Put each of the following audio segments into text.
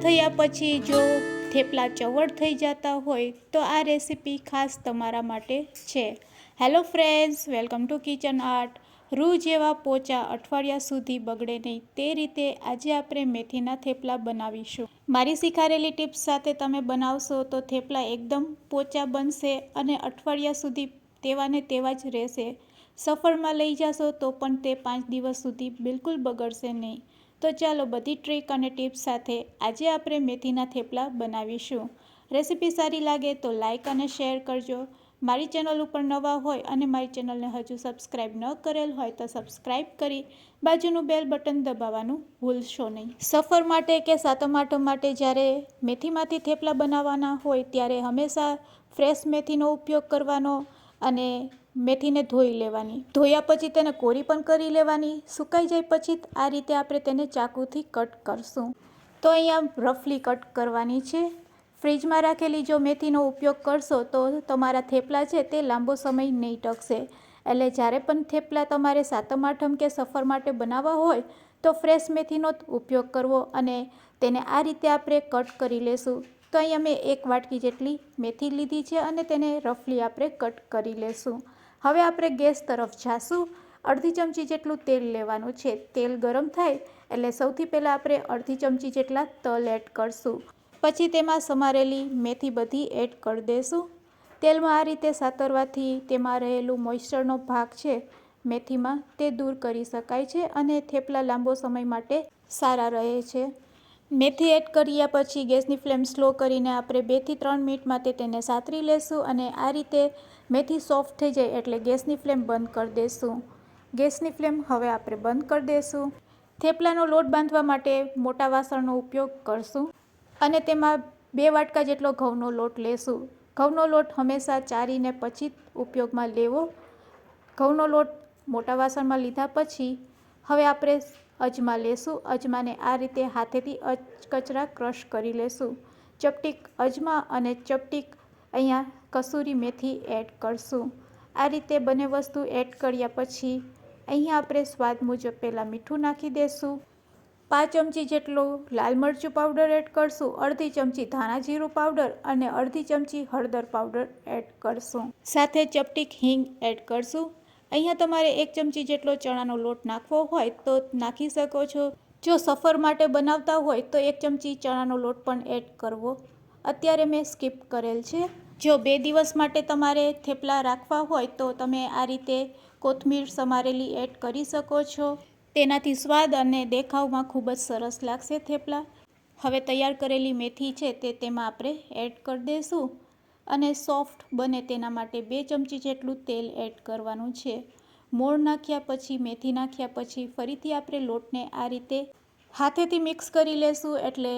થયા પછી જો થેપલા ચવડ થઈ જતા હોય તો આ રેસીપી ખાસ તમારા માટે છે. Hello friends, welcome to kitchen art. રૂ જેવા પોચા અઠવાડિયા સુધી બગડે નહીં તે રીતે આજે આપણે મેથીના થેપલા બનાવીશું. મારી શીખારેલી ટિપ્સ સાથે તમે બનાવશો તો થેપલા એકદમ પોચા બનશે અને અઠવાડિયા સુધી તેવાને તેવા જ રહેશે. સફરમાં લઈ જશો તો પણ તે 5 દિવસ સુધી બિલકુલ બગડશે નહીં. તો ચાલો બધી ટ્રીક અને ટિપ્સ સાથે આજે આપણે મેથીના થેપલા બનાવીશું. રેસીપી સારી લાગે તો લાઇક અને શેર કરજો. મારી ચેનલ ઉપર નવા હોય અને મારી ચેનલને હજુ સબસ્ક્રાઈબ ન કરેલ હોય તો સબસ્ક્રાઈબ કરી બાજુનું બેલ બટન દબાવવાનું ભૂલશો નહીં. સફર માટે કે સાતમ આઠમ માટે જ્યારે મેથીમાંથી થેપલા બનાવવાના હોય ત્યારે હંમેશા ફ્રેશ મેથીનો ઉપયોગ કરવાનો અને મેથીને ધોઈ લેવાની. ધોયા પછી તેને કોરી પણ કરી લેવાની. સુકાઈ જાય પછી આ રીતે આપણે તેને ચાકુથી કટ કરશું. તો અહીંયા રફલી કટ કરવાની છે. ફ્રીજમાં રાખેલી જો મેથીનો ઉપયોગ કરશો તો તમારા થેપલા છે તે લાંબો સમય નહીં ટકશે. એટલે જ્યારે પણ થેપલા તમારે સાતમ આઠમ કે સફર માટે બનાવવા હોય તો ફ્રેશ મેથીનો ઉપયોગ કરવો અને તેને આ રીતે આપણે કટ કરી લેશું. તો અહીંયા મેં 1 વાટકી જેટલી મેથી લીધી છે અને તેને રફલી આપણે કટ કરી લેશું. હવે આપણે ગેસ તરફ જાશું. અડધી ચમચી જેટલું તેલ લેવાનું છે. તેલ ગરમ થાય એટલે સૌથી પહેલાં આપણે અડધી ચમચી જેટલા તલ એડ કરશું. પછી તેમાં સમારેલી મેથી બધી એડ કરી દઈશું. તેલમાં આ રીતે સાતરવાથી તેમાં રહેલું મોઇસ્ચરનો ભાગ છે મેથીમાં તે દૂર કરી શકાય છે અને થેપલા લાંબો સમય માટે સારા રહે છે. મેથી એડ કર્યા પછી ગેસની ફ્લેમ સ્લો કરીને આપણે 2 થી 3 મિનિટ માટે તેને સાતરી લેશું અને આ રીતે મેથી સોફ્ટ થઈ જાય એટલે ગેસની ફ્લેમ બંધ કરી દઈશું. ગેસની ફ્લેમ હવે આપણે બંધ કરી દઈશું. થેપલાનો લોટ બાંધવા માટે મોટા વાસણનો ઉપયોગ કરશું અને તેમાં 2 વાટકા જેટલો ઘઉંનો લોટ લેશું. ઘઉંનો લોટ હંમેશા ચારીને પછી ઉપયોગમાં લેવો. ઘઉંનો લોટ મોટા વાસણમાં લીધા પછી હવે આપણે અજમા લેશું. અજમાને આ રીતે હાથેથી કચરા ક્રશ કરી લેશું. ચપટીક અજમા અને ચપટીક અહીંયા કસૂરી મેથી એડ કરશું. આ રીતે બંને વસ્તુ એડ કર્યા પછી અહીંયા આપણે સ્વાદ મુજબ પહેલાં મીઠું નાખી દઈશું. 5 ચમચી જેટલું લાલ મરચું પાવડર એડ કરશું. અડધી ચમચી ધાણા જીરું પાવડર અને અડધી ચમચી હળદર પાવડર એડ કરશું. સાથે ચપટીક હિંગ એડ કરશું. અહીંયા તમારે 1 ચમચી જેટલો ચણાનો લોટ નાખવો હોય તો નાખી શકો છો. જો સફર માટે બનાવતા હોય તો 1 ચમચી ચણાનો લોટ પણ એડ કરવો. અત્યારે મેં સ્કીપ કરેલ છે. જો 2 દિવસ માટે તમારે થેપલા રાખવા હોય તો તમે આ રીતે કોથમીર સમારેલી એડ કરી શકો છો. તેનાથી સ્વાદ અને દેખાવમાં ખૂબ જ સરસ લાગશે થેપલા. હવે તૈયાર કરેલી મેથી છે તે તેમાં આપણે એડ કરી દઈશું અને સોફ્ટ બને તેના માટે 2 ચમચી જેટલું તેલ એડ કરવાનું છે. મોણ નાખ્યા પછી મેથી નાખ્યા પછી ફરીથી આપણે લોટને આ રીતે હાથેથી મિક્સ કરી લેશું એટલે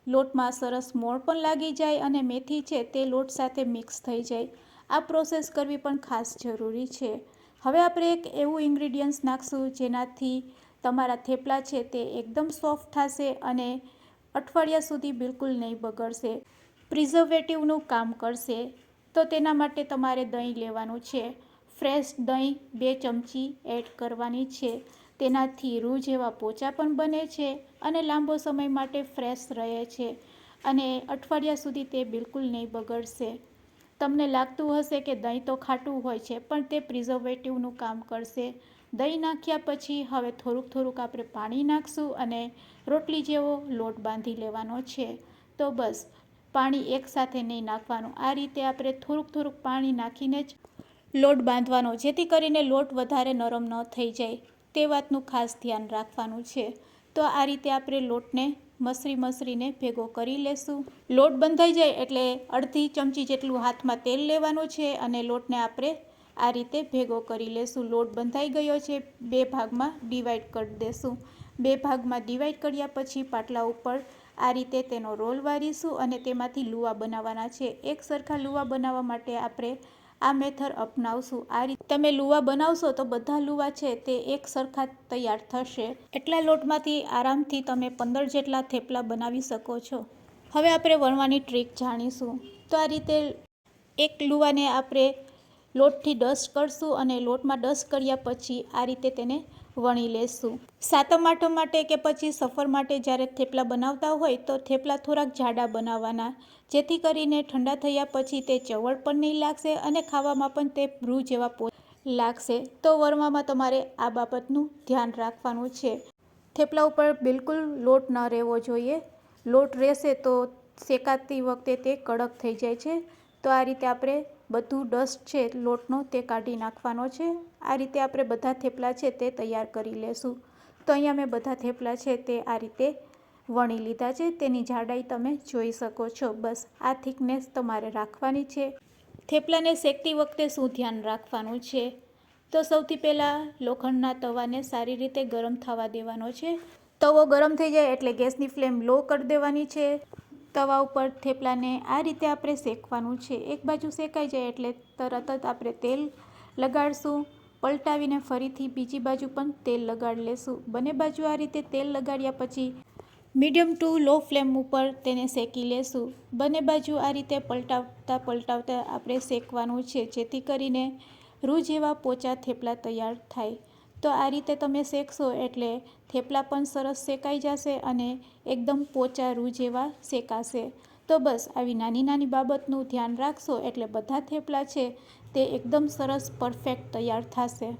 લોટમાં સરસ મોણ પણ લાગી જાય અને મેથી છે તે લોટ સાથે મિક્સ થઈ જાય. આ પ્રોસેસ કરવી પણ ખાસ જરૂરી છે. હવે આપણે એક એવું ઇન્ગ્રીડિયન્ટ્સ નાખશું જેનાથી તમારા થેપલા છે તે એકદમ સોફ્ટ થશે અને અઠવાડિયા સુધી બિલકુલ નહીં બગડશે. પ્રિઝર્વેટિવનું કામ કરશે. તો તેના માટે તમારે દહીં લેવાનું છે. ફ્રેશ દહીં 2 ચમચી એડ કરવાની છે. તેનાથી રૂ જેવા પોચા પણ બને છે અને લાંબો સમય માટે ફ્રેશ રહે છે અને અઠવાડિયા સુધી તે બિલકુલ નહીં બગડશે. તમને લાગતું હશે કે દહીં તો ખાટું હોય છે પણ તે પ્રિઝર્વેટિવનું કામ કરશે. દહીં નાખ્યા પછી હવે થોડુંક આપણે પાણી નાખશું અને રોટલી જેવો લોટ બાંધી લેવાનો છે. તો બસ પાણી એકસાથે નહીં નાખવાનું. આ રીતે આપણે થોડુંક પાણી નાખીને જ લોટ બાંધવાનો જેથી કરીને લોટ વધારે નરમ ન થઈ જાય તે વાતનું ખાસ ધ્યાન રાખવાનું છે. તો આ રીતે આપણે લોટને મસરીને ભેગો કરી લેશું. લોટ બંધાઈ જાય એટલે અડધી ચમચી જેટલું હાથમાં તેલ લેવાનું છે અને લોટને આપણે આ રીતે ભેગો કરી લેશું. લોટ બંધાઈ ગયો છે. 2 ભાગમાં ડિવાઈડ કરી દેશું. 2 ભાગમાં ડિવાઈડ કર્યા પછી પાટલા ઉપર આ રીતે તેનો રોલ વારીશું અને તેમાંથી લુવા બનાવવાના છે. એક સરખા લુવા બનાવવા માટે આપણે આ મેથડ અપનાવશું. આ રીતે તમે લુવા બનાવશો તો બધા લુવા છે તે એક સરખા તૈયાર થશે. એટલા લોટમાંથી આરામથી તમે 15 જેટલા થેપલા બનાવી શકો છો. હવે આપણે વણવાની ટ્રીક જાણીશું. તો આ રીતે એક લુવાને આપણે લોટથી ડસ્ટ કરશું અને લોટમાં ડસ્ટ કર્યા પછી આ રીતે તેને વણી લેશું. સાતમ આઠમ માટે કે પછી સફર માટે જ્યારે થેપલા બનાવતા હોય તો થેપલા થોડાક જાડા બનાવવાના, જેથી કરીને ઠંડા થયા પછી તે ચવડ પણ નહીં લાગશે અને ખાવામાં પણ તે રૂ જેવા લાગશે. તો વણવામાં તમારે આ બાબતનું ધ્યાન રાખવાનું છે. થેપલા ઉપર બિલકુલ લોટ ન રહેવો જોઈએ. લોટ રહેશે તો શેકાતી વખતે તે કડક થઈ જાય છે. તો આ રીતે આપણે બધું ડસ્ટ છે લોટનો તે કાઢી નાખવાનો છે. આ રીતે આપણે બધા થેપલા છે તે તૈયાર કરી લેશું. તો અહીંયા મેં બધા થેપલા છે તે આ રીતે વણી લીધા છે. તેની જાડાઈ તમે જોઈ શકો છો. બસ આ થિકનેસ તમારે રાખવાની છે. થેપલાને શેકતી વખતે શું ધ્યાન રાખવાનું છે? તો સૌથી પહેલાં લોખંડના તવાને સારી રીતે ગરમ થવા દેવાનો છે. તવો ગરમ થઈ જાય એટલે ગેસની ફ્લેમ લો કરી દેવાની છે. તવા ઉપર થેપલાને આ રીતે આપણે શેકવાનું છે. એક બાજુ શેકાઈ જાય એટલે તરત જ આપણે તેલ લગાડશું. પલટાવીને ફરીથી બીજી બાજુ પણ તેલ લગાડી લેશું. બંને બાજુ આ રીતે તેલ લગાડ્યા પછી મીડિયમ ટુ લો ફ્લેમ ઉપર તેને શેકી લેશું. બંને બાજુ આ રીતે પલટાવતા આપણે શેકવાનું છે, જેથી કરીને રૂ જેવા પોચા થેપલા તૈયાર થાય. તો આ રીતે તમે શેકશો એટલે થેપલા પણ સરસ શેકાઈ જશે અને એકદમ પોચા રૂ જેવા શેકાશે. તો બસ આવી નાની નાની બાબતનું ધ્યાન રાખશો એટલે બધા થેપલા છે તે એકદમ સરસ પરફેક્ટ તૈયાર થશે.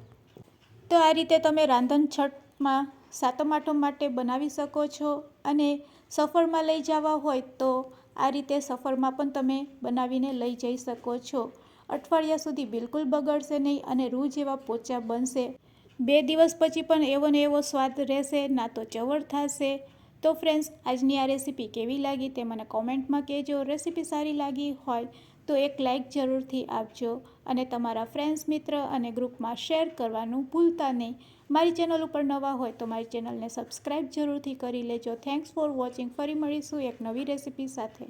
તો આ રીતે તમે રાંધણછટમાં સાતમ આઠમ માટે બનાવી શકો છો અને સફરમાં લઈ જવા હોય તો આ રીતે સફરમાં પણ તમે બનાવીને લઈ જઈ શકો છો. અઠવાડિયા સુધી બિલકુલ બગડશે નહીં અને રૂ જેવા પોચા બનશે. 2 દિવસ પછી પણ એવો ને એવો સ્વાદ રહેશે, ના તો ચવડ થશે. તો ફ્રેન્ડ્સ, આજની આ રેસીપી કેવી લાગી તે મને કોમેન્ટમાં કહેજો. રેસીપી સારી લાગી હોય તો એક લાઇક જરૂરથી આપજો અને તમારા ફ્રેન્ડ્સ, મિત્ર અને ગ્રુપમાં શેર કરવાનું ભૂલતા નહીં. મારી ચેનલ ઉપર નવા હોય તો મારી ચેનલને સબસ્ક્રાઈબ જરૂરથી કરી લેજો. Thanks for watching. ફરી મળીશું એક નવી રેસીપી સાથે.